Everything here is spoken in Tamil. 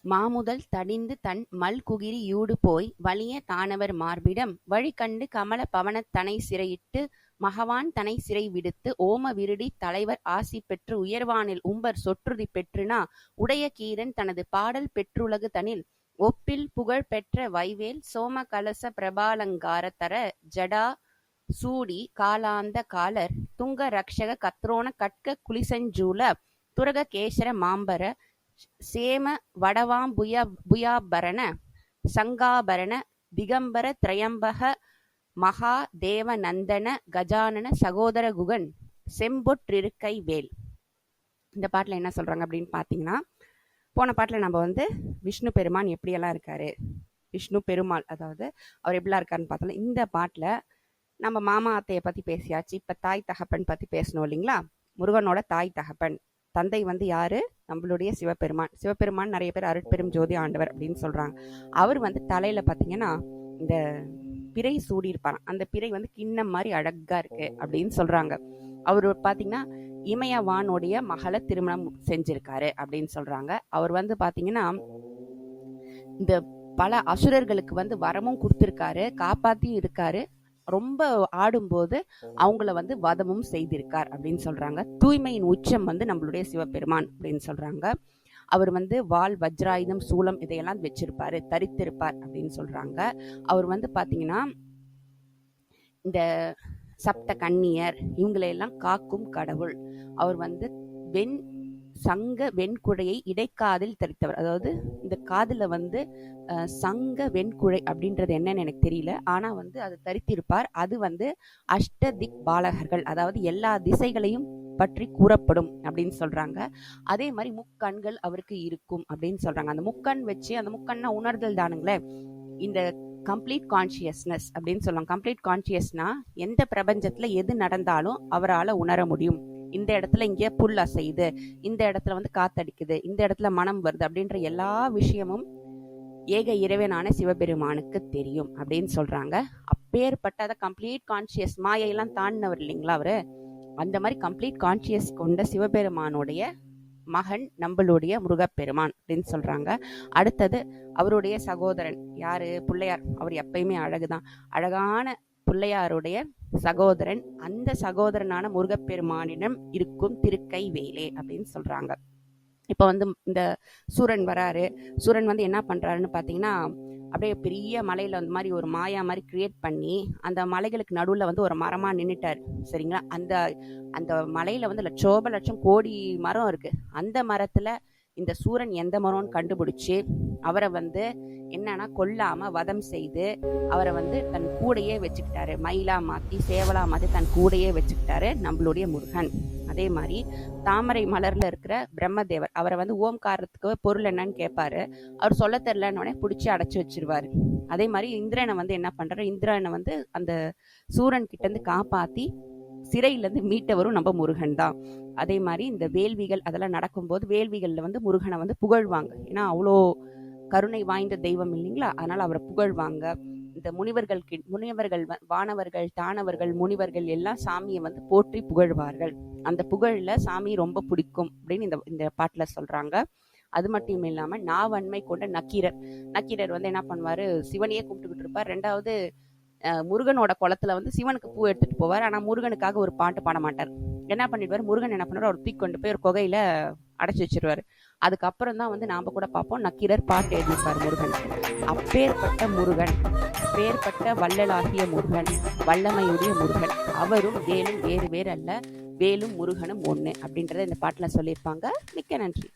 மாமுதல் தடிந்து தன் மல்குகிரி யூடு போய் வலிய தானவர் மார்பிடம் வழிகண்டு கமல பவனத் தனை சிறையிட்டு மகவான் தனை சிறை விடுத்து ஓம விருடித் தலைவர் ஆசி பெற்று உயர்வானில் உம்பர் சொற்றுதி பெற்றுநா உடைய கீரன் தனது பாடல் பெற்றுலகு தனில் ஒப்பில் புகழ் பெற்ற வைவேல் சோம கலச பிரபாலங்கார தர ஜடா சூடி காலாந்த காலர் துங்க ரக்ஷக கத்ரோண கட்க குலிசஞ்சூல துரக கேசர மாம்பர சேம வடவாம்புயாபரண சங்காபரண திகம்பர திரையம்பக மகா தேவ நந்தன கஜானன சகோதர குகன் செம்பொற்றிருக்கை வேல். இந்த பாட்டில் என்ன சொல்றாங்க அப்படின்னு பார்த்தீங்கன்னா, போன பாட்டில் நம்ம விஷ்ணு பெருமான் எப்படியெல்லாம் இருக்காரு, விஷ்ணு பெருமாள் அதாவது அவர் எப்படிலாம் இருக்காருன்னு பார்த்தோம். இந்த பாட்டில் நம்ம மாமா அத்தையை பற்றி பேசியாச்சு. இப்போ தாய் தகப்பன் பற்றி பேசணும் இல்லைங்களா. முருகனோட தாய் தகப்பன் தந்தை யாரு, நம்மளுடைய சிவபெருமான். சிவபெருமான் நிறைய பேர் அருட்பெரும் ஜோதி ஆண்டவர் அப்படின்னு சொல்றாங்க. அவர் தலையில பார்த்தீங்கன்னா இந்த பிறை சூடி இருப்பாராம். அந்த பிறை கிண்ணம் மாதிரி அழகா இருக்கு அப்படின்னு சொல்றாங்க. அவர் பார்த்தீங்கன்னா இமயவானுடைய மகளை திருமணம் செஞ்சிருக்காரு அப்படின்னு சொல்றாங்க. அவர் பார்த்தீங்கன்னா இந்த பல அசுரர்களுக்கு வரமும் கொடுத்திருக்காரு, காப்பாத்தியும் இருக்காரு. ரொம்ப ஆடும்போது அவங்கள வதமும் செய்திருக்கார் அப்படின்னு சொல்றாங்க. தூய்மையின் உச்சம் நம்மளுடைய சிவபெருமான் அப்படின்னு சொல்றாங்க. அவர் வாள் வஜ்ராயுதம் சூலம் இதையெல்லாம் வச்சிருப்பாரு, தரித்திருப்பார் அப்படின்னு சொல்றாங்க. அவர் பாத்தீங்கன்னா இந்த சப்த கன்னியர் இவங்களையெல்லாம் காக்கும் கடவுள். அவர் வெண் சங்க வெண்குழையை இடைக்காதில் தரித்தவர். அதாவது இந்த காதுல சங்க வெண்குழை அப்படின்றது என்னன்னு எனக்கு தெரியல. ஆனா அது தரித்திருப்பார். அது அஷ்ட திக் பாலகர்கள், அதாவது எல்லா திசைகளையும் பற்றி கூறப்படும் அப்படின்னு சொல்றாங்க. அதே மாதிரி முக்கண்கள் அவருக்கு இருக்கும் அப்படின்னு சொல்றாங்க. அந்த முக்கண் வச்சு, அந்த முக்கண்ணா உணர்தல் தானுங்களே இந்த கம்ப்ளீட் கான்சியஸ்னஸ் அப்படின்னு சொல்லுவாங்க. கம்ப்ளீட் கான்சியஸ்னா எந்த பிரபஞ்சத்துல எது நடந்தாலும் அவரால் உணர முடியும். இந்த இடத்துல இங்க புல் அசையுது, இந்த இடத்துல காத்தடிக்குது, இந்த இடத்துல மனம் வருது அப்படின்ற எல்லா விஷயமும் ஏக இறைவனான சிவபெருமானுக்கு தெரியும் அப்படின்னு சொல்றாங்க. அப்பேற்பட்ட அதை கம்ப்ளீட் கான்சியஸ், மாயையெல்லாம் தாண்டினவர் இல்லைங்களா அவரு. அந்த மாதிரி கம்ப்ளீட் கான்சியஸ் கொண்ட சிவபெருமானுடைய மகன் நம்மளுடைய முருகப்பெருமான் அப்படின்னு சொல்றாங்க. அடுத்தது அவருடைய சகோதரன் யாரு, பிள்ளையார். அவர் எப்பயுமே அழகுதான். அழகான பிள்ளையாருடைய சகோதரன், அந்த சகோதரனான முருகப்பெருமானிடம் இருக்கும் திருக்கை வேலே அப்படின்னு சொல்றாங்க. இப்ப இந்த சூரன் வராரு. சூரன் என்ன பண்றாருன்னு பாத்தீங்கன்னா, அப்படியே பெரிய மலையில மாதிரி ஒரு மாயா மாதிரி கிரியேட் பண்ணி அந்த மலைகளுக்கு நடுவுல ஒரு மரமா நின்னுட்டாரு. சரிங்களா. அந்த அந்த மலையில லட்சோப கோடி மரம் இருக்கு. அந்த மரத்துல இந்த சூரன் எந்த மரம்னு கண்டுபிடிச்சு அவரை என்னன்னா கொல்லாம வதம் செய்து அவரை தன் கூடையே வச்சுக்கிட்டாரு. மயிலா மாத்தி சேவலா மாத்தி தன் கூடையே வச்சுக்கிட்டாரு நம்மளுடைய முருகன். அதே மாதிரி தாமரை மலர்ல இருக்கிற பிரம்மதேவர், அவரை ஓம்காரத்துக்கு பொருள் என்னன்னு கேட்பாரு. அவர் சொல்ல தெரியலன்னு பிடிச்சி அடைச்சு வச்சிருவாரு. அதே மாதிரி இந்திரனை என்ன பண்றாரு, இந்திரனை அந்த சூரன் கிட்ட இருந்து காப்பாத்தி சிறையிலேருந்து மீட்டவரும் நம்ம முருகன் தான். அதே மாதிரி இந்த வேள்விகள் அதெல்லாம் நடக்கும்போது வேள்விகள்ல முருகனை புகழ்வாங்க. ஏன்னா அவ்வளோ கருணை வாய்ந்த தெய்வம் இல்லைங்களா. அதனால அவரை புகழ்வாங்க. இந்த முனிவர்கள் வானவர்கள் தானவர்கள் முனிவர்கள் எல்லாம் சாமியை போற்றி புகழ்வார்கள். அந்த புகழ்ல சாமி ரொம்ப பிடிக்கும் அப்படின்னு இந்த பாட்டுல சொல்றாங்க. அது மட்டும் இல்லாம நாவன்மை கொண்ட நக்கீரர் என்ன பண்ணுவாரு, சிவனையே கும்பிட்டுக்கிட்டு இருப்பார். ரெண்டாவது முருகனோட குளத்துல சிவனுக்கு பூ எடுத்துட்டு போவார். ஆனா முருகனுக்காக ஒரு பாட்டு பாட மாட்டார். என்ன பண்ணிடுவார், முருகன் என்ன பண்ணுவார், அவர் தூக்கி கொண்டு போய் ஒரு குகையில அடைச்சு வச்சிருவாரு. அதுக்கப்புறம் தான் நாம கூட பார்ப்போம் நக்கீரர் பாட்டு எழுதிப்பார் முருகன். அப்பேற்பட்ட முருகன், அப்பேற்பட்ட வள்ளலாகிய முருகன், வல்லமையுடைய முருகன், அவரும் வேலும் வேறு வேறு அல்ல, வேலும் முருகனும் ஒண்ணு அப்படின்றத இந்த பாட்டுல சொல்லியிருப்பாங்க. மிக்க நன்றி.